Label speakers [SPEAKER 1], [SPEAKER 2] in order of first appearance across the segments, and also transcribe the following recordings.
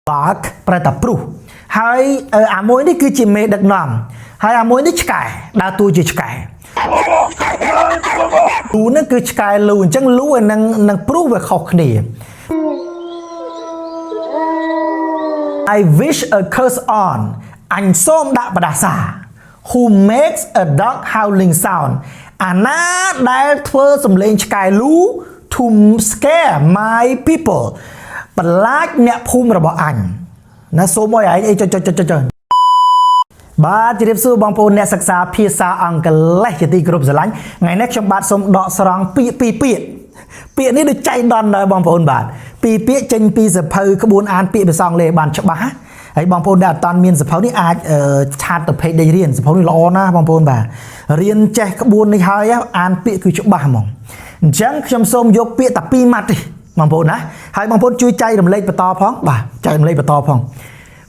[SPEAKER 1] bark ប្រែតាព្រុសហើយអាមួយនេះគឺជាមេដឹកនាំហើយអាមួយនេះឆ្កែដើរតួជាឆ្កែលូនឹងគឺឆ្កែលូអញ្ចឹងលូឯនឹងព្រុសវាខុសគ្នា I wish a curse on អញសូមដាក់បដាសា Who makes a dog howling sound អាណាដែលធ្វើសំឡេងឆ្កែលូ to scare my people បន្លាចអ្នកភូមិរបស់អញណាសូមឲ្យឯងអីចុចបាទជម្រាបសួរបងប្អូនអ្នកសិក្សាភាសាអង់គ្លេសជាទីគោរពស្រឡាញ់ថ្ងៃនេះខ្ញុំបាទសូមដកស្រង់ពាក្យពីរពាក្យនេះដូចចៃដន្យដែរបងប្អូនបាទពីរពាក្យចេញពីសភៅក្បួនអានពាក្យភាសាអង់គ្លេសបានច្បាស់ហើយបងប្អូនដែលអត់តាន់មានសភៅនេះអាចឆាតទៅ page ដែលរៀនសភៅនេះល្អណាស់បងប្អូនបាទរៀនចេះក្បួននេះហើយអានពាក្យគឺច្បាស់ហ្មងអញ្ចឹងខ្ញុំសូមយកពាក្យតែ2ម៉ាត់ទេបងប្អូនណាហើយបងប្អូនជួយចែករំលែកបន្តផងបាទចែករំលែកបន្តផង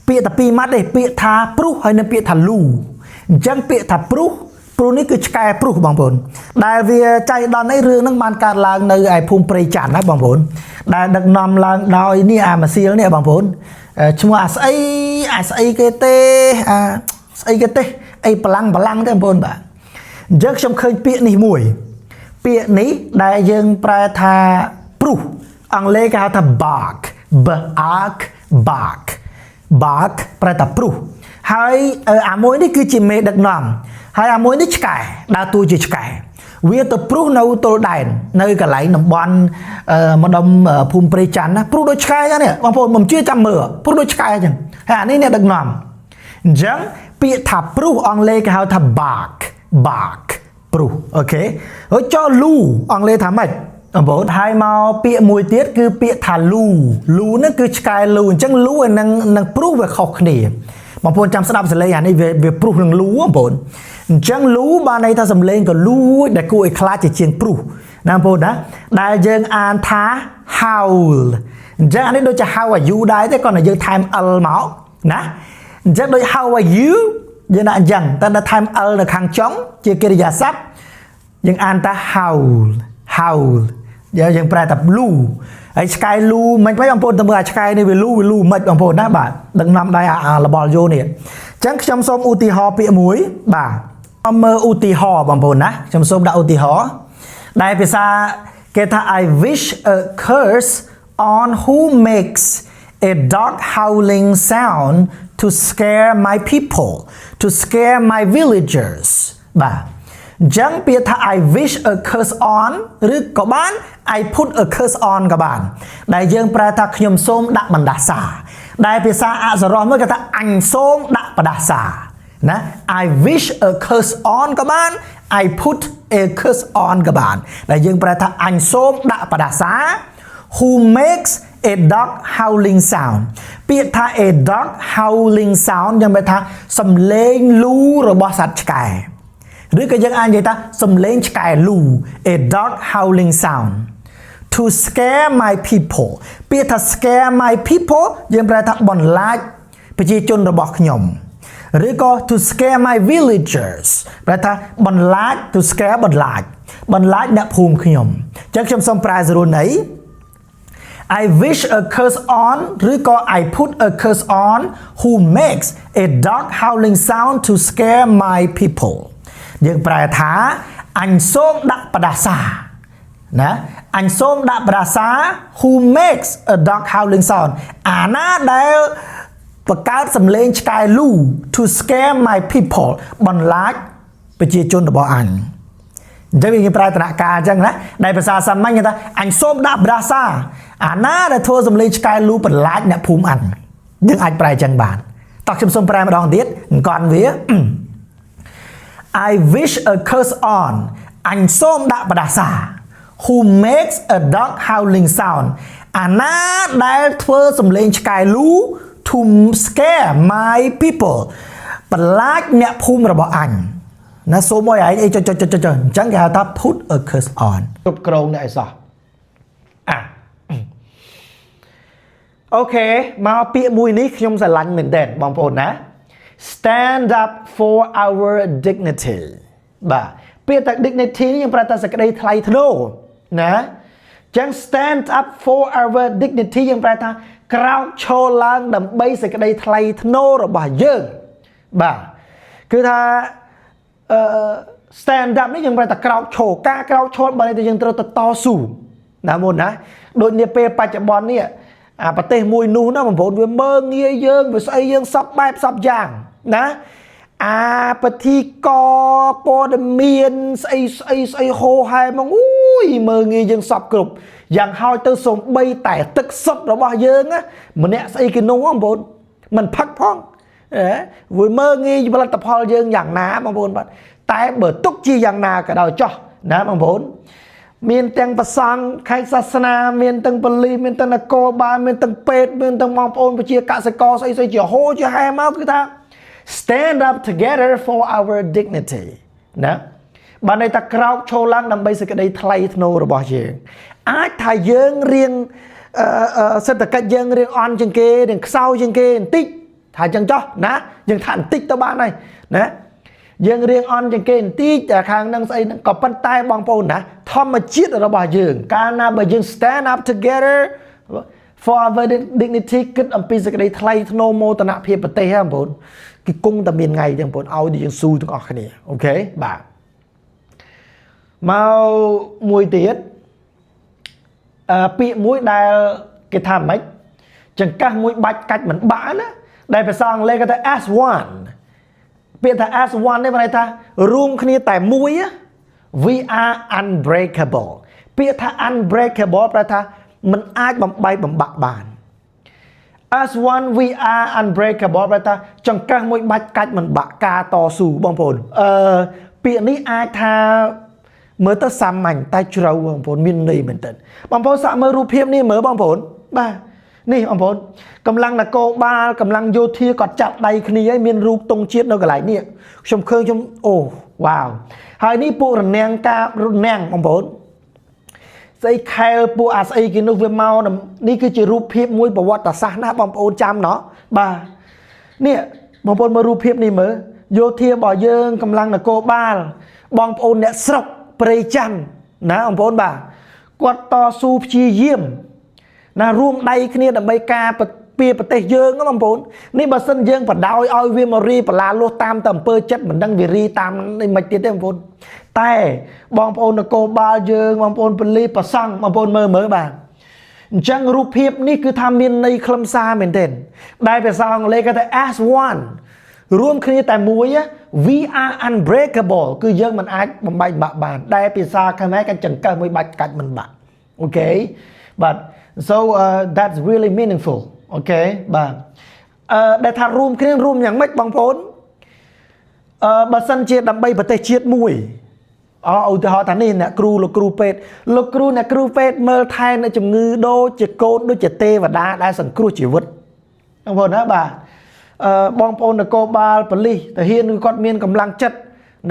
[SPEAKER 1] ពាក្យតែ2ម៉ាត់ទេពាក្យថាព្រុសហើយនិងពាក្យថាលូអញ្ចឹងពាក្យថាព្រុសនេះគឺឆ្កែព្រុសបងប្អូនដែលវាចៃដន្យនេះរឿងហ្នឹងបានកើតឡើងនៅឯភូមិព្រៃច័ន្ទណាបងប្អូនដែលដឹកនាំឡើងដោយនេះអាម៉ាស៊ីលនេះបងប្អូនឈ្មោះអាស្អីគេទេស្អីគេទេអីបលាំងទេបងប្អូនបាទអញ្ចឹងខ្ញុំឃើញពាក្យនេះមួយពាក្យនេះដែលយើងប្រែថាព្រុសអង់គ្លេសគេហៅថា bark bark ប្រែថាព្រុសហើយអាមួយនេះគឺជាមេដឹកនាំហើយអាមួយនេះឆ្កែដើរតួជាឆ្កែវាទៅព្រុសនៅទល់ដែននៅកន្លែងតំបន់ម្ដុំភូមិព្រៃច័ន្ទណាព្រុសដូចឆ្កែចឹងនេះបងប្អូនមិនជឿចាំមើលព្រុសដូចឆ្កែចឹងហើយអានេះអ្នកដឹកនាំអញ្ចឹងពាក្យថាព្រុសអង់គ្លេសគេហៅថា bark ព្រុសអូខេហើយចុះលូអង់គ្លេសថាម៉េចបងប្អូនហើយមកពាក្យមួយទៀតគឺពាក្យថាលូហ្នឹងគឺឆ្កែលូអញ្ចឹងលូឯនឹងព្រុសវាខុសគ្នាបងប្អូនចាំស្ដាប់សលេងអានេះវាព្រុសនឹងលូបងប្អូនអញ្ចឹងលូបានន័យថាសំឡេងក៏លូដែលគួរឲ្យខ្លាចជាជាងព្រុសណាបងប្អូនណាដែលយើងអានថា howl អញ្ចឹងអានេះដូចជា how are you ដែរទេគាត់តែយើងថែម l មកណាអញ្ចឹងដូច how are you យើងដាក់អញ្ចឹងតែដល់ថែម l នៅខាងចុងជាកិរិយាសព្ទយើងអានថា howl យើងប្រែថាលូហើយឆ្កែលូមិនខ្មិចបងប្អូនទៅមើលអាឆ្កែនេះវាលូមិនបងប្អូនណាបាទដឹកនាំដោយអារបល់យោនេះអញ្ចឹងខ្ញុំសូមឧទាហរណ៍ពាក្យមួយបាទអមមើលឧទាហរណ៍បងប្អូនណាខ្ញុំសូមដាក់ឧទាហរណ៍ដែលភាសាគេថា I wish a curse on who makes a dog howling sound to scare my people to scare my villagers បាទអញ្ចឹងពាក្យថា I wish a curse on ឬក៏បាន I put a curse on ក៏បានដែលយើងប្រែថាខ្ញុំសូមដាក់បណ្ដាសាដែលភាសាអក្សរមួយគេថាអញសូមដាក់បណ្ដាសាណា I wish a curse on ក៏បាន I put a curse on ក៏បានដែលយើងប្រែថាអញសូមដាក់បណ្ដាសា Who makes a dog howling sound ពាក្យថា a dog howling sound យើងប្រែថាសំឡេងលូរបស់សត្វឆ្កែឬក៏យើងអាចនិយាយថាសំឡេងឆ្កែលូ a dog howling sound to scare my people ពាក្យថា scare my people យើងប្រែថាបន្លាចប្រជាជនរបស់ខ្ញុំឬក៏ to scare my villagers ប្រែថាបន្លាច to scare បន្លាចអ្នកភូមិខ្ញុំអញ្ចឹងខ្ញុំសូមប្រែសរុបន័យ I wish a curse on ឬក៏ I put a curse on who makes a dog howling sound to scare my people យើងប្រែថាអញសូមដាក់បដាសាណាអញសូមដាក់បដាសា who makes a dog howling sound អាណាដែលបង្កើតសំឡេងឆ្កែលូ to scare my people បន្លាចប្រជាជនរបស់អញអញ្ចឹងវាប្រែដំណាក់កាលអញ្ចឹងណាដែលភាសាសាមញ្ញគេថាអញសូមដាក់បដាសាអាណាដែលធ្វើសំឡេងឆ្កែលូបន្លាចអ្នកភូមិអញយើងអាចប្រែអញ្ចឹងបានតោះខ្ញុំសូមប្រែម្ដងទៀតអង្គន់វា I wish a curse on អញសូមដាក់បដាសា Who makes a dog howling sound អាណាដែលធ្វើសំឡេងឆ្កែលូ to scare my people បន្លាចអ្នកភូមិរបស់អញណាសូមឲ្យឯងអីចុចអញ្ចឹងគេហៅថា put a curse on គ្រប់គ្រងអ្នកឲ្យសោះអូខេមកពាក្យមួយនេះខ្ញុំស្រឡាញ់មែនទែនបងប្អូនណាStand up for our dignity បាទពាក្យថា dignity នេះយើងប្រែថាសេចក្តីថ្លៃថ្នូរណាចឹង stand up for our dignity យើងប្រែថា ក្រោកឈរឡើងដើម្បីសេចក្តីថ្លៃថ្នូររបស់យើងបាទគឺថាstand up នេះយើងប្រែតែក្រោកឈរការក្រោកឈរបើនេះយើងត្រូវទៅតស៊ូណាមុនណាដូចនាពេលបច្ចុប្បន្ននេះអាប្រទេសមួយនោះណាបងប្អូនវាមើងងាយយើងវាស្អីយើងសពបែបសពយ៉ាងណាអាពធីកព័ត៌មានស្អីហោហែមកអូយមើងងាយយើងសពគ្រប់យ៉ាងហើយទៅសំបីតែទឹកសុទ្ធរបស់យើងណាម្នាក់ស្អីគេនោះបងប្អូនមិនផឹកផងវាមើងងាយផលិតផលយើងយ៉ាងណាបងប្អូនបាទតែបើទុកជាយ៉ាងណាក៏ដោយចោះណាបងប្អូនមានទាំងប្រសង់ខេត្តសាសនាមានទាំងប៉ូលីសមានទាំងនគរបាលមានទាំងពេទ្យមានទាំងបងប្អូនប្រជាកសិករស្អីជាហោជាហែមកគឺថា stand up together for our dignity ណាបានន័យថាក្រោកឈរឡើងដើម្បីសេចក្តីថ្លៃថ្នូររបស់យើងអាចថាយើងរៀងសេដ្ឋកិច្ចយើងរៀងអន់ជាងគេរៀងខ្សោយជាងគេបន្តិចថាអញ្ចឹងចោះណាយើងថាបន្តិចទៅបានហើយណាយើងរៀងអន់ជាងគេបន្តិចតែខាងនឹងស្អីហ្នឹងក៏ប៉ុន្តែបងប្អូនណាធម្មជាតិរបស់យើងកាលណាបើយើង stand up together for our dignity គិតអំពីសេចក្តីថ្លៃថ្នូរមោទនភាពប្រទេសហ្នឹងបងប្អូនគឺគង់តែមានថ្ងៃចឹងបងប្អូនឲ្យយើងស៊ូទាំងអស់គ្នាអូខេបាទមកមួយទៀតពាក្យមួយដែលគេថាម៉េចចង្កេះមួយបាច់កាច់មិនបាក់ណាដែលភាសាអង់គ្លេសគេថា as one ពាក្យថា as one នេះបានន័យថារួមគ្នាតែមួយ we are unbreakable ពាក្យថា unbreakable ប្រែថាមិនអាចបំបែកបំបាក់បាន as one we are unbreakable ប្រែថាចង្កេះមួយបាច់កាច់មិនបាក់ការតស៊ូបងប្អូនពាក្យនេះអាចថាមើលទៅសាមញ្ញតែជ្រៅបងប្អូនមានន័យមែនទែនបងប្អូនសាកមើលរូបភាពនេះមើលបងប្អូនបាទនេះបងប្អូនកម្លាំងនគរបាលកម្លាំងយោធាគាត់ចាប់ដៃគ្នាហើយមានរូបទង់ជាតិនៅកន្លែងនេះខ្ញុំឃើញខ្ញុំអូវ៉ាវហើយនេះពួករនាំងការរនាំងបងប្អូនស្អីខែលពួកអាស្អីគេនោះវាមកនេះគឺជារូបភាពមួយប្រវត្តិសាស្ត្រណាបងប្អូនចាំណោះបាទនេះបងប្អូនមើលរូបភាពនេះមើលយោធារបស់យើងកម្លាំងនគរបាលបងប្អូនអ្នកស្រុកព្រៃច័ន្ទណាបងប្អូនបាទគាត់តស៊ូព្យាយាមណារួមដៃគ្នាដើម្បីការពារប្រទេសយើងបងប្អូននេះបើសិនយើងបដ ாய் ឲ្យវាមករីបលាលោះតាមតែអំពើចិត្តមិនដឹងវារីតាមនេះមិនទៀតទេបងប្អូនតែបងប្អូននគរបាលយើងបងប្អូនប៉ូលីសប្រសង់បងប្អូនមើលបាទអញ្ចឹងរូបភាពនេះគឺថាមានន័យខ្លឹមសារមែនទែនដែលភាសាអង់គ្លេសគេថា as one រួមគ្នាតែមួយ we are unbreakable គឺយើងមិនអាចបំបែកបាក់បានដែលភាសាខ្មែរគេចង្កឹះមួយបាច់កាច់មិនបាក់អូខេបាទ so that's really meaningful អូខេបាទដែលថារួមគ្នារួមយ៉ាងម៉េចបងប្អូនបើសិនជាដើម្បីប្រទេសជាតិមួយឧទាហរណ៍ថានេះអ្នកគ្រូលោកគ្រូពេទ្យលោកគ្រូអ្នកគ្រូពេទ្យមើលថែនៅជំងឺដូចជាកូនដូចជាទេវតាដែលសង្គ្រោះជីវិតបងប្អូនណាបាទបងប្អូននគរបាលប៉ូលីសទាហានគឺគាត់មានកម្លាំងចិត្ត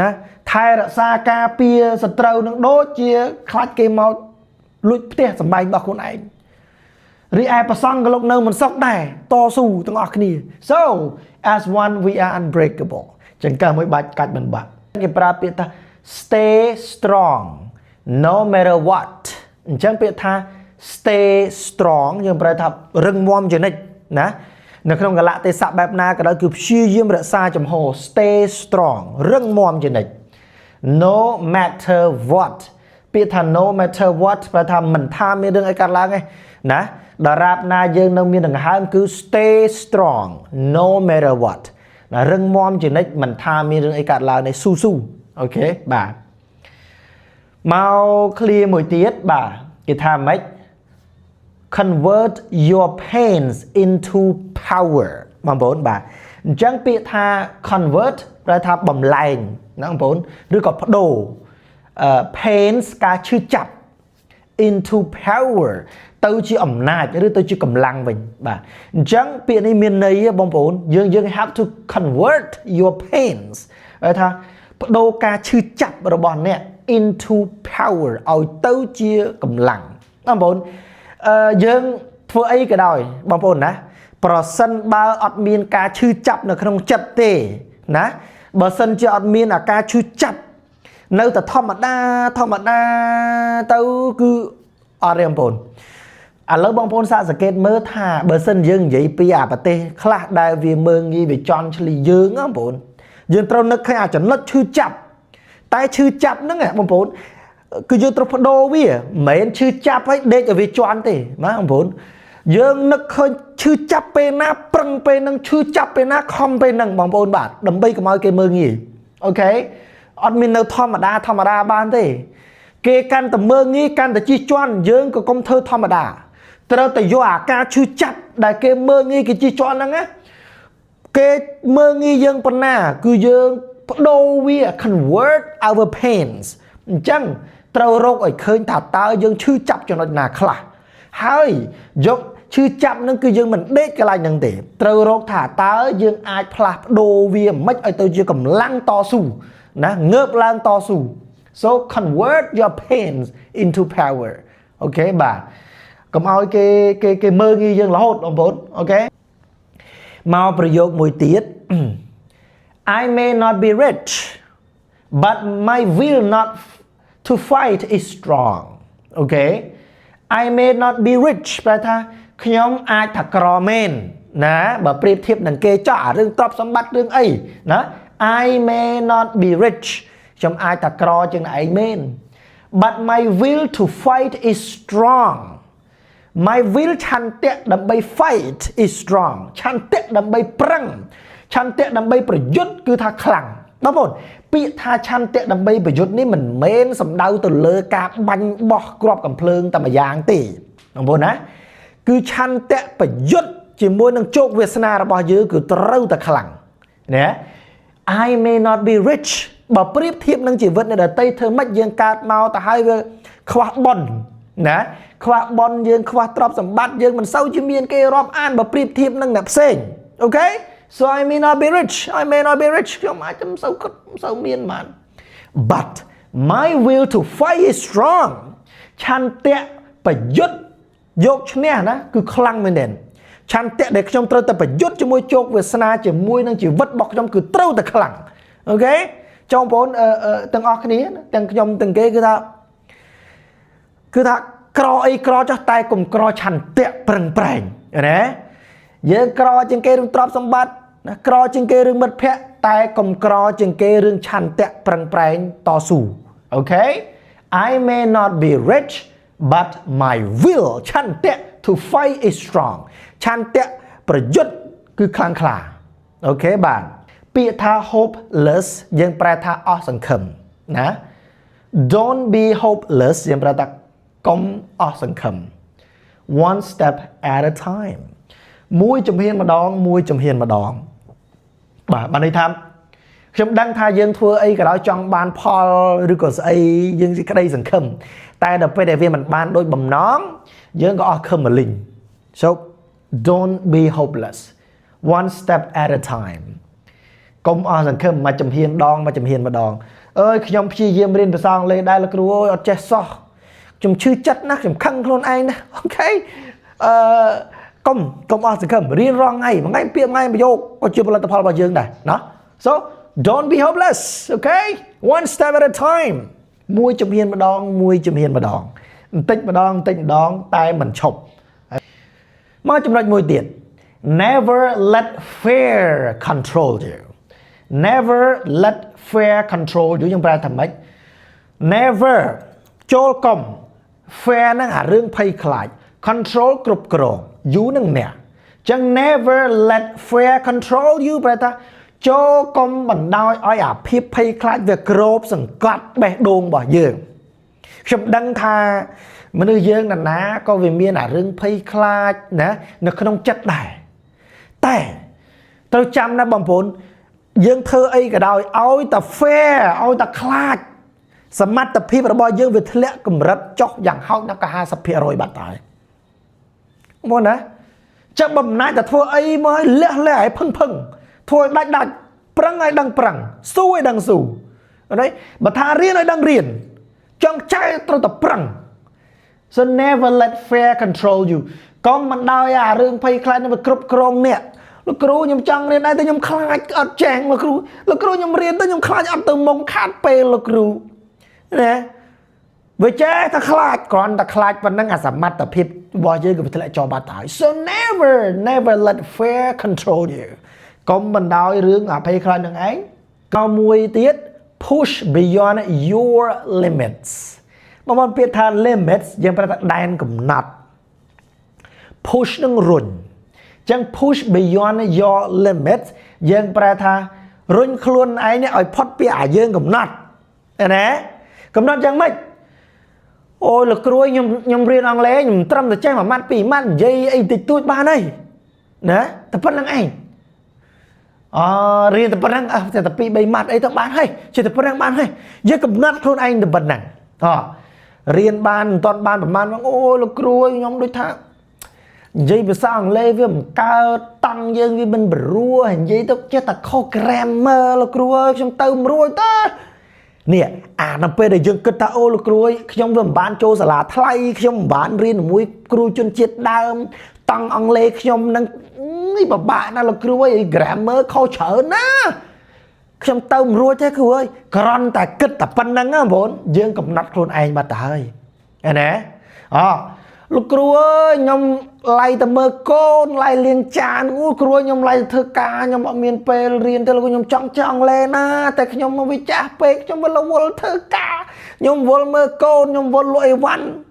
[SPEAKER 1] ណាថែរក្សាការពារសត្រូវនឹងដូចជាខ្លាចគេមកលួចផ្ទះសម្បែងរបស់ខ្លួនឯងរីឯប្រសង់ក៏លោកនៅមិនសុខដែរតស៊ូទាំងអស់គ្នា so as one we are unbreakable ចឹងកើមួយបាច់កាច់មិនបាក់គេប្រើពាក្យថា stay strong no matter what អញ្ចឹងពាក្យថា stay strong យើងប្រែថារឹងមាំជានិច្ចណានៅក្នុងកលៈទេសៈបែបណាក៏ដោយគឺព្យាយាមរក្សាចំហ stay strong រឹងមាំជានិច្ច no matter what ពាក្យថា no matter what ប្រែថាមិនថាមានរឿងអីកើតឡើងទេណាដរាបណាយើងនៅមានដង្ហើមគឺ stay strong no matter what ណារឹងមាំជានិច្ចមិនថាមានរឿងអីកើតឡើងទេស៊ូស៊ូអូខេបាទមក clear មួយទៀតបាទគេថាម៉េចconvert your pains into power បងប្អូនបាទអញ្ចឹងពាក្យថា convert ប្រែថាបំលែងណាបងប្អូនឬក៏បដូរpains ការឈឺចាប់ into power ទៅជាអំណាចឬទៅជាកម្លាំងវិញបាទអញ្ចឹងពាក្យនេះមានន័យបងប្អូនយើង have to convert your pains គេថាបដូរការឈឺចាប់របស់អ្នក into power ឲ្យទៅជាកម្លាំងបងប្អូនយើងធ្វើអីក៏ដោយបងប្អូនណាប្រសិនបើអត់មានការឈឺចាប់នៅក្នុងចិត្តទេណាបើសិនជាអត់មានអាការឈឺចាប់នៅតែធម្មតាទៅគឺអត់ទេបងប្អូន ឥឡូវបងប្អូនសាកសង្កេតមើលថាបើសិនយើងនិយាយពីអាប្រទេសខ្លះដែលវាមើងងាយវាចន់ឆ្លីយើងបងប្អូនយើងត្រូវនឹកឃើញអាចចំណុចឈឺចាប់តែឈឺចាប់ហ្នឹងបងប្អូនគឺយើងត្រូវបដូរវាមិនមែនឈឺចាប់ហើយដេកឲ្យវាជន់ទេណាបងប្អូនយើងនឹកឃើញឈឺចាប់ពេលណាប្រឹងពេលហ្នឹងឈឺចាប់ពេលណាខំពេលហ្នឹងបងប្អូនបាទដើម្បីកុំឲ្យគេមើងងាយអូខេអត់មាននៅធម្មតាបានទេគេកាន់តែមើងងាយកាន់តែជិះជាន់យើងក៏កុំធ្វើធម្មតាត្រូវតែយកអាការឈឺចាប់ដែលគេមើងងាយគេជិះជាន់ហ្នឹងណាគេមើងងាយយើងប៉ុណ្ណាគឺយើងបដូរវា convert our pains អញ្ចឹងត្រូវរកឲ្យឃើញថាតើយើងឈឺចាប់ចំណុចណាខ្លះហើយយកឈឺចាប់នឹងគឺយើងមិនដេកកន្លែងហ្នឹងទេត្រូវរកថាតើយើងអាចផ្លាស់ប្ដូរវាមិនឲ្យទៅជាកម្លាំងតស៊ូណាងើបឡើងតស៊ូ so convert your pains into power អូខេបាទកុំឲ្យគេមើងងាយយើងរហូតបងប្អូនអូខេមកប្រយោគមួយទៀត I may not be rich but my will not to fight is strong អូខេ I may not be rich ប្រែថាខ្ញុំអាចថាក្រមែនណាបើប្រៀបធៀបនឹងគេចោះរឿងទ្រព្យសម្បត្តិរឿងអីណា I may not be rich ខ្ញុំអាចថាក្រជាងឯងមែន but my will to fight is strong my will ឆន្ទៈដើម្បី fight is strong ឆន្ទៈដើម្បីប្រឹងឆន្ទៈដើម្បីប្រយុទ្ធគឺថាខ្លាំងបងប្អូនពាក្យថាឆន្ទៈដើម្បីប្រយុទ្ធនេះមិនមែនសំដៅទៅលើការបាញ់បោះគ្រាប់កាំភ្លើងតែម្យ៉ាងទេបងប្អូនណាគឺឆន្ទៈប្រយុទ្ធជាមួយនឹងជោគវាសនារបស់យើងគឺត្រូវតែខ្លាំងណា I may not be rich បើប្រៀបធៀបនឹងជីវិតអ្នកដទៃធ្វើម៉េចយើងកើតមកទៅហើយវាខ្វះបុណ្យណាខ្វះបុណ្យយើងខ្វះទ្រព្យសម្បត្តិយើងមិនសូវជាមានគេរាប់អានបើប្រៀបធៀបនឹងអ្នកផ្សេងអូខេ so I may not be rich ខ្ញុំអាចមិនសូវមានបាន but my will to fight is strong ឆន្ទៈប្រយុទ្ធយកឈ្នះណាគឺខ្លាំងមែនទេឆន្ទៈដែលខ្ញុំត្រូវតែប្រយុទ្ធជាមួយជោគវាសនាជាមួយនឹងជីវិតរបស់ខ្ញុំគឺត្រូវតែខ្លាំងអូខេចង់បងប្អូនទាំងអស់គ្នាទាំងខ្ញុំទាំងគេគឺថាក្រអីក្រចុះតែកុំក្រឆន្ទៈប្រឹងប្រែងណាយើងក្រជាងគេរឿងទ្រព្យសម្បត្តិណាក្រជាងគេរឿងមិត្តភ័ក្តិតែកុំក្រជាងគេរឿងឆន្ទៈប្រឹងប្រែងតស៊ូអូខេ I may not be rich but my will ឆន្ទៈ to fight is strong ឆន្ទៈប្រយុទ្ធគឺខ្លាំងក្លាអូខេបាទពាក្យថា hopeless យើងប្រែថាអស់សង្ឃឹមណា don't be hopeless យើងប្រែថាកុំអស់សង្ឃឹម one step at a time មួយជំហានម្ដងបាទបានន័យថាខ្ញុំដឹងថាយើងធ្វើអីក៏ដោយចង់បានផលឬក៏ស្អីយើងក្តីសង្ឃឹមតែដល់ពេលដែលវាមិនបានដូចបំណងយើងក៏អស់ខឹមម្លឹង so don't be hopeless one step at a time កុំអស់សង្ឃឹមមួយជំហានម្ដងអើយខ្ញុំព្យាយាមរៀនភាសាអង់គ្លេសដែរលោកគ្រូអើយអត់ចេះសោះខ្ញុំឈឺចិត្តណាស់ខ្ញុំខឹងខ្លួនឯងណាអូខេកុំអស់សង្ឃឹមរៀនរាល់ថ្ងៃមួយថ្ងៃពាក្យមួយថ្ងៃប្រយោគក៏ជាផលិតផលរបស់យើងដែរណា so don't be hopeless okay one step at a time មួយជំហានម្ដងបន្តិចម្ដងតែមិនឈប់មកចំណុចមួយទៀត never let fear control you យើងប្រែថាម៉េច never ចូលកុំ fear ហ្នឹងអារឿងភ័យខ្លាច control គ្រប់គ្រង you នឹងអ្នកចឹង never let fear control you ប្រែថាចូលកុំបណ្ដោយឲ្យអាភាពភ័យខ្លាចវាគ្របសង្កត់បេះដូងរបស់យើងខ្ញុំដឹងថាមនុស្សយើងណាក៏វាមានអារឿងភ័យខ្លាចណានៅក្នុងចិត្តដែរតែត្រូវចាំណាបងប្អូនយើងធ្វើអីក៏ដោយឲ្យតែ fear ឲ្យតែខ្លាចសមត្ថភាពរបស់យើងវាធ្លាក់កម្រិតចុះយ៉ាងហោចណាស់ក៏ 50% បាត់ហើយបងប្អូនណាចាំបំណាច់តែធ្វើអីមកឲ្យលះឲ្យភឹងធ្វើឲ្យដាច់ប្រឹងឲ្យដឹងប្រឹងស៊ូឲ្យដឹងស៊ូណាបើថារៀនឲ្យដឹងរៀនចង់ចែកត្រូវតែប្រឹង so never let fear control you កុំមិនដោយអារឿងភ័យខ្លាចនឹងវាគ្រប់គ្រងអ្នកលោកគ្រូខ្ញុំចង់រៀនដែរតែខ្ញុំខ្លាចអត់ចេះលោកគ្រូខ្ញុំរៀនទៅខ្ញុំខ្លាចអត់ទៅមុខខាតពេលលោកគ្រូណា với chế ta khai còn ta khai phần năng à sắm mặt tập hiệp bỏ chơi cái lại cho bà tải so never let fear control you còn mình đòi rương ở hay khai năng ấy có mùi tiết push beyond your limits mà mình biết tha limits dân phải đàn cầm nát push năng run chẳng push beyond your limits dân phải tha run khuôn ấy này ở pot bia dân cầm nát nè cầm nát chẳng mấy ôi là cối nhom riêng ăn lé nhom trâm là chơi mà mát pì mát dây ấy tịch tôi ba này nè tập phân năng anh riêng tập phân năng tập pì bay mát ấy tập bán hay chỉ tập phân năng bán hay với cầm nát luôn anh tập phân năng riêng ban toàn ban tập ban ôi là cối nhom đối thang dây bị sao ăn lé với một cao tăng dương với bên bự hình dây tôi chết ta kho grammar là cối trong tôm ruồi ta nè nó bây giờ dân kết ta ô là cối trong vườn bán châu là thay trong bán riêng mũi cối chân chết đam tăng ăn lê trong năng bà bạn là cối grammar khó chở na trong tôm ruồi thế cối còn ta kết ta phân năng á vốn dân cầm nát luôn anh bà trời nè lúc cối nhom lại ta mơ côn lại liền chán u cối nhom lại thơ ca nhom bọn miền pe riêng thế là nhom trong lên na tại nhom mà bị chả pe trong vẫn là vô thơ ca nhom vô mơ côn nhom vô lội văn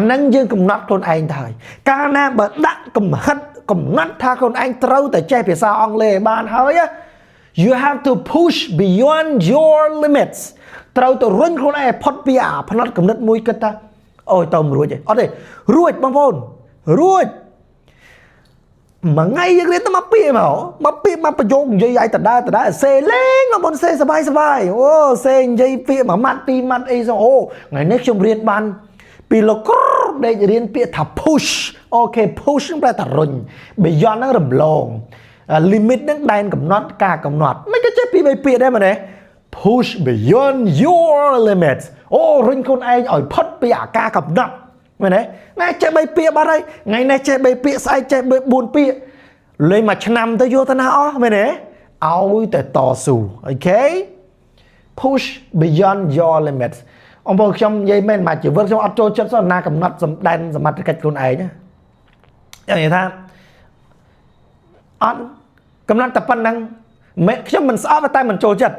[SPEAKER 1] năng dương cầm nát con anh thời ca na bật đạn cầm hất cầm nát tha con anh trâu tại che phía sau ông lê ban hơi á you have to push beyond your limits trâu từ run con anh phật bia phật nát cầm nát mũi kết ta ôi tôm ruồi vậy, ở đây ruồi băng phôn, ruồi mà ngay như thế nó mắc pia mà phải dùng dây ai tận đá xe lên mà bọn xe sbai, ô xe dây pia mà mát ấy sao, ô ngày nét trong riêng ban pi lô đây riêng pia thà push, ok push nó phải thà run, bây giờ nó rầm lồng, limit nó đan cầm nót cả cầm nót, mấy cái chết pia đây mà này, push beyond your limits. Ô rinh con anh ở phất bia ca cầm nặng mày đấy nè chạy bay pia ba đây ngày nay chạy bay pia sai chạy bay buồn pia lên mà nằm tới vô thân họ mày đấy ôi tới tỏ xù ok push beyond your limits ông bố trong dây men mà chỉ vượt trong auto chất sao na cầm nặng dầm đen dầm mặt cái con ấy nhá vậy tha ăn cầm nặng tập phân năng mẹ trong mình xóa vào tay mình trôi chất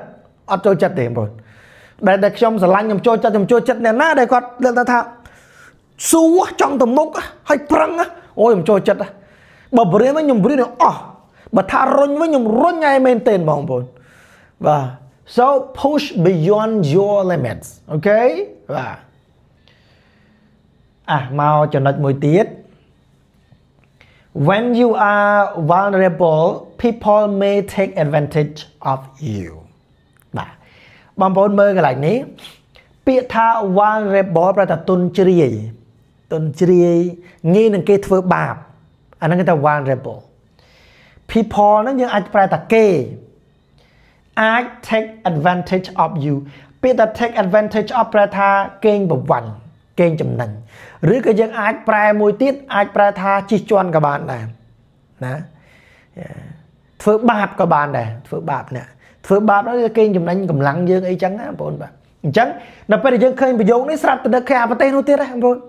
[SPEAKER 1] auto chất để rồi để trong sờ lanh nhom trôi chất này na đây con lên ta thao xu trong tầm mốc hay prăng á ôi nhom trôi chất bờ bưởi với nhom bưởi nữa bờ thà run với nhom run ngay men tên bỏng bồn và so push beyond your limits ok và mau cho nó một tiết when you are vulnerable people may take advantage of you bang bồn mơ cái lạnh ní bịa tha vulnerable ra ta tuân chiri nghe nâng kê thưa bạp anh nói người ta vulnerable people nó như ai ra ta kê I take advantage of you bịa ta take advantage of ra tha kênh bọc vằn kênh chùm nành rứa cái dân ai ra mùi tiết ai ra tha chi choan các bạn này thưa bạp các bạn này thưa bạp nè phơi bạp đó kênh chùm nành cầm lăng dương ấy trắng á bồn bạn trắng nó phải dương khơi bị dồn đấy sắp từ đất khe và tên nó tiết á bồn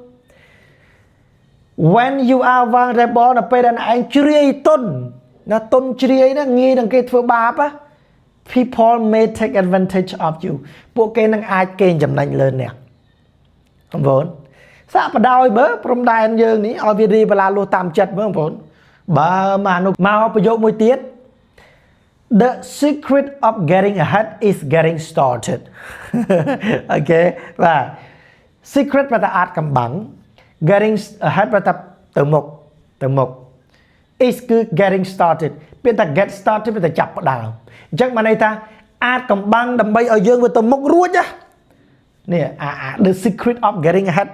[SPEAKER 1] when you are vulnerable nó phải là anh chiri tôn nó tôn chiri nó nghi đằng cái phơi bạp á people may take advantage of you bộ kênh đang ai kênh chùm nành lên nè bồn sao mà đau bớ from đài anh dương ní ở video và là lô tam chật với bồn bà mà nó mau bị dồn mùi tiết. The secret of getting ahead is getting started. Ok, và secret là ta át cầm bằng, getting ahead là ta từ mục, is cứ getting started. Biết ta get started biết ta chập vào đào. Chắc mà này ta át cầm bằng đầm bay ở dương với từ mục ruột á. Nè, the secret of getting ahead,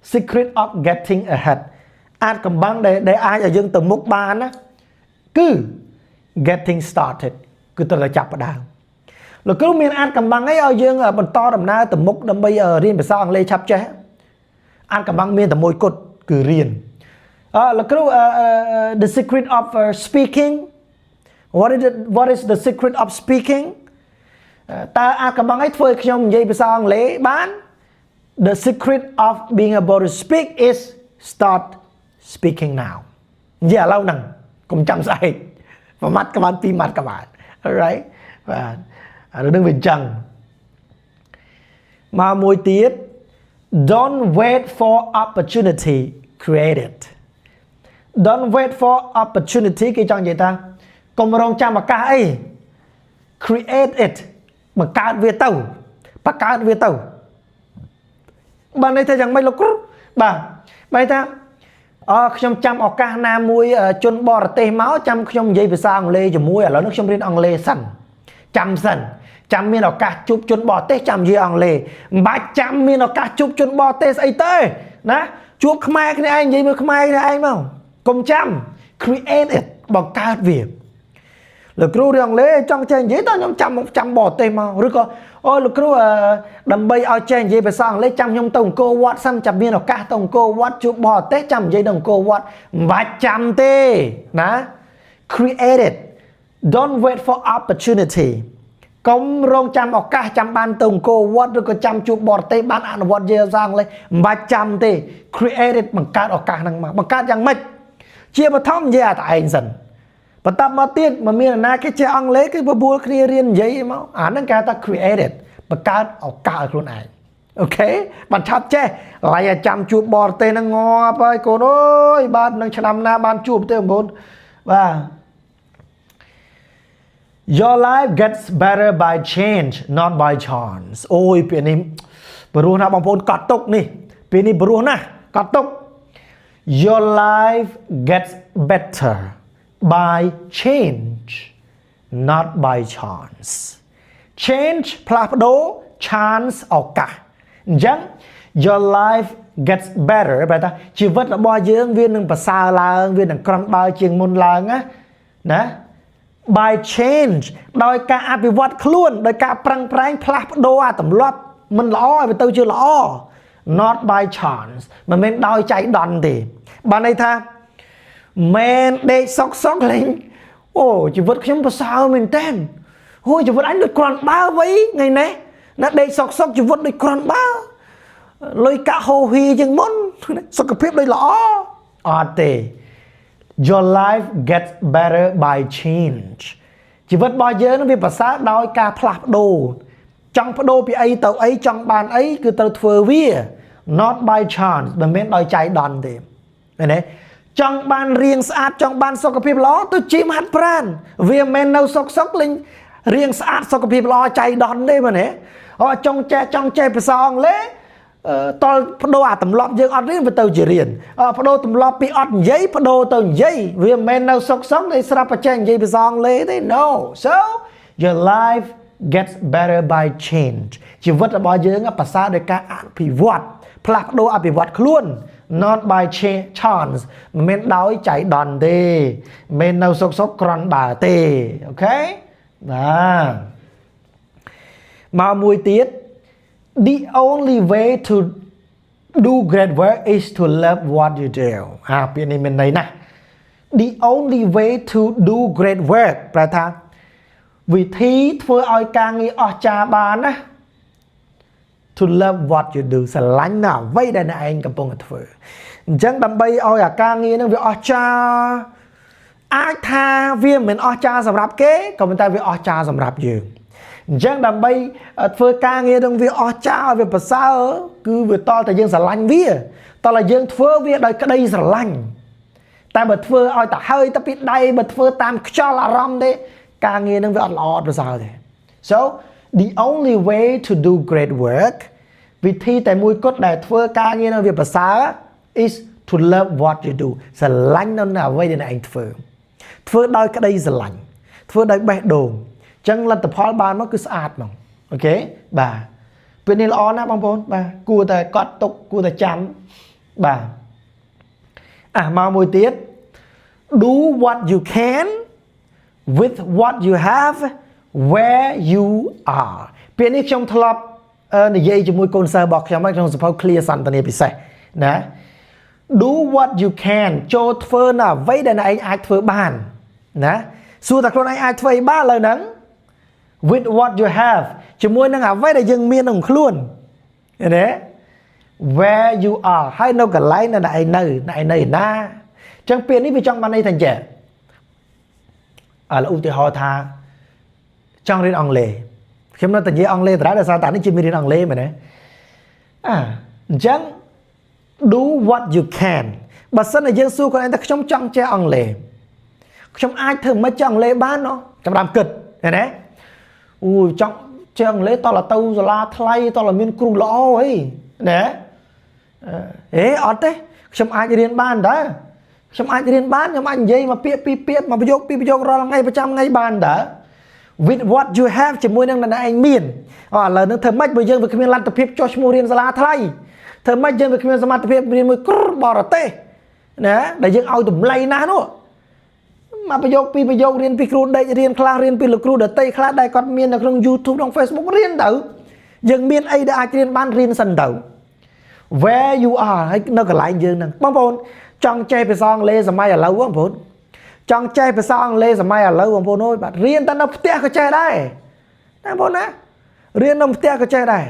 [SPEAKER 1] secret of getting ahead. Át cầm bằng để ai ở dương từ mục bàn á, cứ getting started cứ tôi là chập vào đào rồi cứ miền ăn cầm băng ấy ở dương ở bên to đầm na từ mốc đầm bây giờ riêng về sau ăn lê chập chế ăn cầm băng miền từ môi cột cứ riêng là cứ the secret of speaking what is the secret of speaking ta ăn cầm băng ấy thôi khi ông dây về sau ăn lê bán the secret of being able to speak is start speaking now និយាយឥឡូវហ្នឹងកុំចាំស្អែកមួយម៉ាត់ក៏បានពីរម៉ាត់ក៏បាន alright បាទឥឡូវនឹងវាអញ្ចឹងមកមួយទៀត don't wait for opportunity create it don't wait for opportunity គេចង់និយាយថាកុំរងចាំឱកាសអី create it បង្កើតវាទៅបានន័យថាយ៉ាងម៉េចលោកគ្រូបាទបែរថាខ្ញុំចាំឱកាសណាមួយជនបរទេសមកចាំខ្ញុំនិយាយភាសាអង់គ្លេសជាមួយឥឡូវនេះខ្ញុំរៀនអង់គ្លេសសិនចាំមានឱកាសជួបជនបរទេសចាំនិយាយអង់គ្លេសមិនបាច់ចាំមានឱកាសជួបជនបរទេសស្អីទេណាជួបខ្មែរគ្នាឯងនិយាយមួយខ្មែរគ្នាឯងមកកុំចាំ create it បង្កើតវាលោកគ្រូរៀនអង់គ្លេសចង់ចេះនិយាយតើខ្ញុំចាំបរទេសមកឬក៏អូលោកគ្រូដើម្បីឲ្យចេះនិយាយភាសាអង់គ្លេសចាំខ្ញុំទៅអង្គរវត្តសិនចាំមានឱកាសទៅអង្គរវត្តជួបបរទេសចាំនិយាយទៅអង្គរវត្តមិនបាច់ចាំទេណា create it don't wait for opportunity កុំរងចាំឱកាសចាំបានទៅអង្គរវត្តឬក៏ចាំជួបបរទេសបានអនុវត្តនិយាយភាសាអង់គ្លេសមិនបាច់ចាំទេ create it បង្កើតឱកាសហ្នឹងមកបង្កើតយ៉ាងម៉េចជាបឋមនិយាយតែឯងសិនបន្តមកទៀតមិនមានណាគេចេះអង់គ្លេសគឺបបួលគ្នារៀននិយាយមកអាហ្នឹងគេថា created បង្កើតឱកាសឲ្យខ្លួនឯងអូខេបានឆាប់ចេះឡាយចាំជួបបរទេសហ្នឹងងាប់ហើយកូនអើយបាទនឹងឆ្នាំណាបានជួបទេបងប្អូនបាទ Your life gets better by change not by chance អូយពេលនេះព្រោះណាបងប្អូនកត់ទុកនេះពេលនេះព្រោះណាកត់ទុក Your life gets better by change not by chance change ផ្លាស់ប្ដូរ chance ឱកាសអញ្ចឹង your life gets better បែរថាជីវិតរបស់យើងវានឹងប្រសើរឡើងវានឹងក្រំបើជាងមុនឡើងណា by change ដោយការអភិវឌ្ឍខ្លួនដោយការប្រឹងប្រែងផ្លាស់ប្ដូរអាទម្លាប់មិនល្អឲ្យវាទៅជាល្អ not by chance មិនមែនដោយចៃដន្យទេបានន័យថាមែនដេកសុកលេងអូជីវិតខ្ញុំប្រសើរមែនតើអូជីវិតអញដូចគ្រាន់បើវិញថ្ងៃនេះណាដេកសុកជីវិតដូចគ្រាន់បើលុយកាក់ហូហីជាងមុនសុខភាពដូចល្អអត់ទេ Your life gets better by change ជីវិតរបស់យើងនឹងវាប្រសើរដោយការផ្លាស់ប្ដូរចង់ប្ដូរពីអីទៅអីចង់បានអីគឺត្រូវធ្វើវា not by chance មិនមែនដោយចៃដន្យទេឃើញទេចង់បានរាងស្អាតចង់បានសុខភាពល្អទៅជីមហាត់ប្រាណវាមិនមែននៅសុកលេងរាងស្អាតសុខភាពល្អចៃដន្យទេមែនទេអូចង់ចេះភាសាអង់គ្លេសតលបដូរអាទម្លាប់យើងអត់រៀនវាទៅជារៀនបដូរទម្លាប់ពីអត់និយាយបដូរទៅនិយាយវាមិនមែននៅសុកតែស្រាប់តែចេះនិយាយភាសាអង់គ្លេសទេ no so your life gets better by change ជីវិតរបស់យើងប្រសើរដោយការអភិវឌ្ឍផ្លាស់ប្ដូរអភិវឌ្ឍខ្លួន not by chance មិនមែនដោយចៃដន្យទេមិនមែននៅសុកក្រន់បើទេអូខេបាទមកមួយទៀត the only way to do great work is to love what you do ពាក្យនេះមានន័យណាស់ the only way to do great work ប្រែថាវិធីធ្វើឲ្យការងារអស្ចារ្យបានណា to love what you do ស្រឡាញ់ណាស់អ្វីដែលអ្នកឯងកំពុងតែធ្វើអញ្ចឹងដើម្បីឲ្យអាការងារនឹងវាអស្ចារ្យអាចថាវាមិនអស្ចារ្យសម្រាប់គេក៏ប៉ុន្តែវាអស្ចារ្យសម្រាប់យើងអញ្ចឹងដើម្បីធ្វើការងារនឹងវាអស្ចារ្យឲ្យវាប្រសើរគឺវាតល់តែយើងស្រឡាញ់វាតល់តែយើងធ្វើវាដោយក្តីស្រឡាញ់តែបើធ្វើឲ្យទៅហើយទៅពីដៃបើធ្វើតាមខ្យល់អារម្មណ៍ទេការងារនឹងវាអត់ល្អអត់ប្រសើរទេ so the only way to do great work វិធីតែមួយគត់ដែលធ្វើការងារនឹងវាប្រសើរ is to love what you do ស្រឡាញ់នៅអ្វីដែលអ្នកឯងធ្វើដោយក្តីស្រឡាញ់ធ្វើដោយបេះដូងអញ្ចឹងលទ្ធផលបានមកគឺស្អាតហ្មងអូខេបាទពេលនេះល្អណាស់បងប្អូនបាទគួរតែកត់ទុកគួរតែចាំបាទមកមួយទៀត do what you can with what you have where you are ពេលនេះខ្ញុំធ្លាប់និយាយជាមួយកូនសិស្សរបស់ខ្ញុំក្នុងសភៅ clear សន្ទនាពិសេសណា do what you can ចូលធ្វើនៅអ្វីដែលឯងអាចធ្វើបានណាសួរតែខ្លួនឯងអាចធ្វើអីបានលើហ្នឹង with what you have ជាមួយនឹងអ្វីដែលយើងមានក្នុងខ្លួនឃើញទេ where you are hay nó cả lấy là này na chẳng biết ní vì trong ban này thành trẻ là ưu tiên họ tha trong đến ông lệ khi nó thành gì ông lệ trả là sao tại nó chỉ biết đến ông lệ mà đấy chẳng do what you can bà sân là dân su con anh ta trong che ông lệ trong ai thường mới cho ông lệ bán nó trong làm kịch này đấy trong che ông lệ to là tâu rồi la thay to là miên cừu lõ ấy đấy ọt đấy trong ai điên ban đó trong ai điên ban trong anh gì mà piết mà bây giờ rồi ngay 100 ngay ban đó with what you have chỉ mua năng là anh miền là nó thầm mách bây giờ với cái miền lan tập hiệp cho mua riêng ra thay thầm mách giờ với cái miền ra tập hiệp riêng mới bỏ ra tê nè để dân ao tụm lay ná nữa mà bây giờ riêng pi cru đây riêng class riêng pi lực cru để tây class đây còn miền ở trong YouTube trong Facebook riêng tử dân miền ấy đã ai riêng ban riêng sân tử where you are hay nó còn lại dương nè bông bồn trong chơi phải song lê sầm mai ở lâu bông bồn trong chơi phải song lê sầm mai ở lâu bông bồn ơi bạn riêng ta nó tia cái chơi đây nè bồn á riêng nó tia cái chơi đây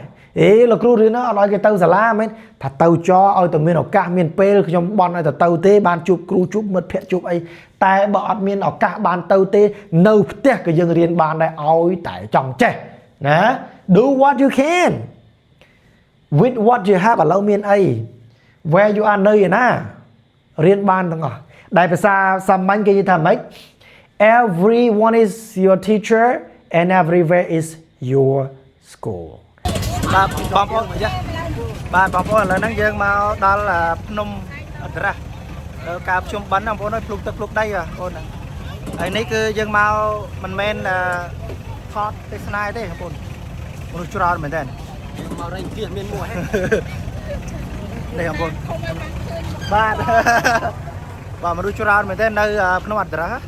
[SPEAKER 1] là kêu riêng nó nói cái tàu giả la mấy thật tàu cho ở từ miền ở cả miền P trong bọn này từ tàu tê ban chụp kêu chụp mật phệ chụp ấy tại bọn miền ở cả ban tàu tê nâu tia cái dương riêng ban đây ôi tại trong chơi nè do what you can with what you have ở lâu miền ấy where you are nơi na riêng ban đúng không đại phải xa manh cái gì thầm ấy everyone is your teacher and everywhere is your school bà bom ôn chứ bà bom ôn là năng dương mà đó là nôm ra cà chum bánh ông nói pluk đây à ôn này này cứ dương mau mình men là hot cái này đấy ôn ôn chua ra mình tên màu đây tiền miền mùa hết đây ôn ba bà mà đuôi chua ra mình tên nơi nó mặt ra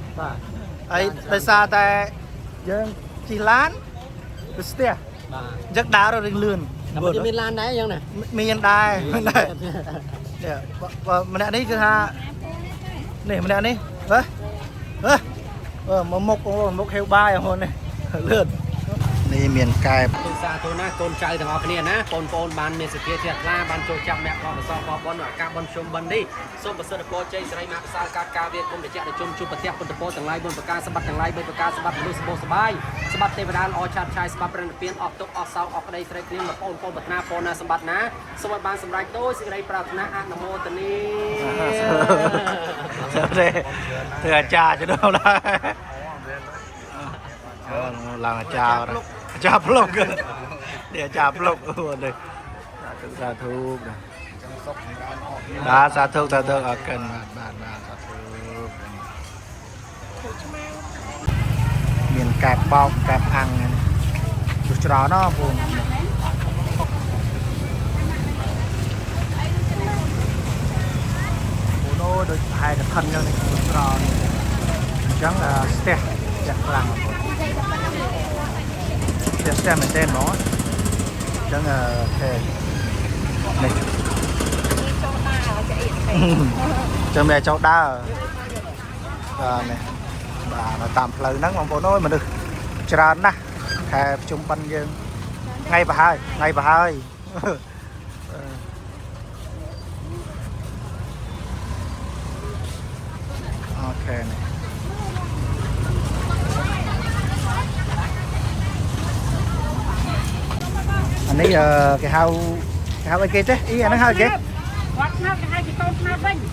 [SPEAKER 1] ấy tại sao tại dương chỉ lán cái rất đá rồi lươn
[SPEAKER 2] Mình miền Lan đấy nhưng này
[SPEAKER 1] miền đài mình đã đi cứ ha này mình đã đi một heo ba rồi này lươnนี่เมียนกาย
[SPEAKER 2] tôn xa tôn na tôn chạy thằng họ kia na tôn ban miền sài thiệt la ban trôi chậm mẹ con so có bón ở các bón chôm bẩn đi số bớt sợi po chơi sợi mạc sa ca việt cùng để chạy để chôm bật tiệp bật po thằng lai bật ca sập thằng lai bật ca sập lùi sập bay sậpเทวดาอชาติชายสบัดเป็นเปลี่ยนออกตกออกเสาออกได้ใส่เครื่องมาปนบดหน้าปนนาสบัดนะสวัสดิ์บานสำไรโต้สิ่งใดปรารถนาอนุโมทนี
[SPEAKER 1] เถื่อจ่าจะโดนได้ลางจ่าจ่าพลกเดี๋ยวจ่าพลกเลยสาธุสาธุเอาเกินบาทสาธุเมียนแกบปอกแกบอังจุดจอเนาะพูนพูโน่โดยไทยกับคันยังจุดจอจังสเตะจากพลังxem mình tên nó chẳng thế này cho mẹ cháu đa này bà nó tạm lời nắng mong bộ nói mà được tràn nè thèm chung quanh dương ngay bà hai ok này anh ấy cái hao cái kia chứ ý anh nói hao kia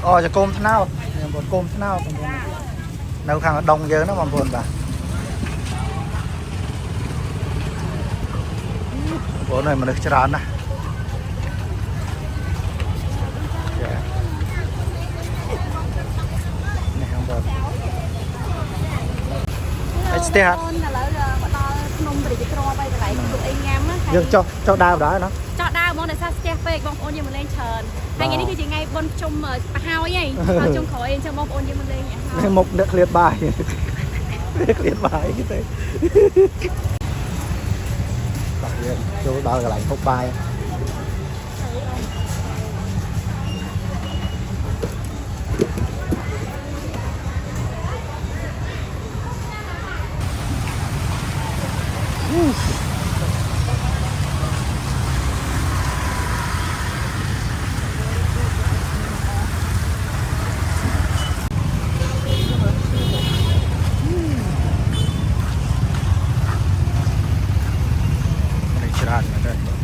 [SPEAKER 1] cho côm thế nào một côm thế nào đâu khang đông giờ nó mà buồn bà bố này mà được tràn nè này không buồn hả dương cho đào đó nó
[SPEAKER 3] cho đào món này sao chef về bông ôn như mình lên trần hai ngàyนี้คือยังไงบนชมhao ấy nhỉชมkhỏi cho bông ôn như mình lên
[SPEAKER 1] một được liệt bài cái thế chỗ đó là lại khúc bài
[SPEAKER 4] បាទ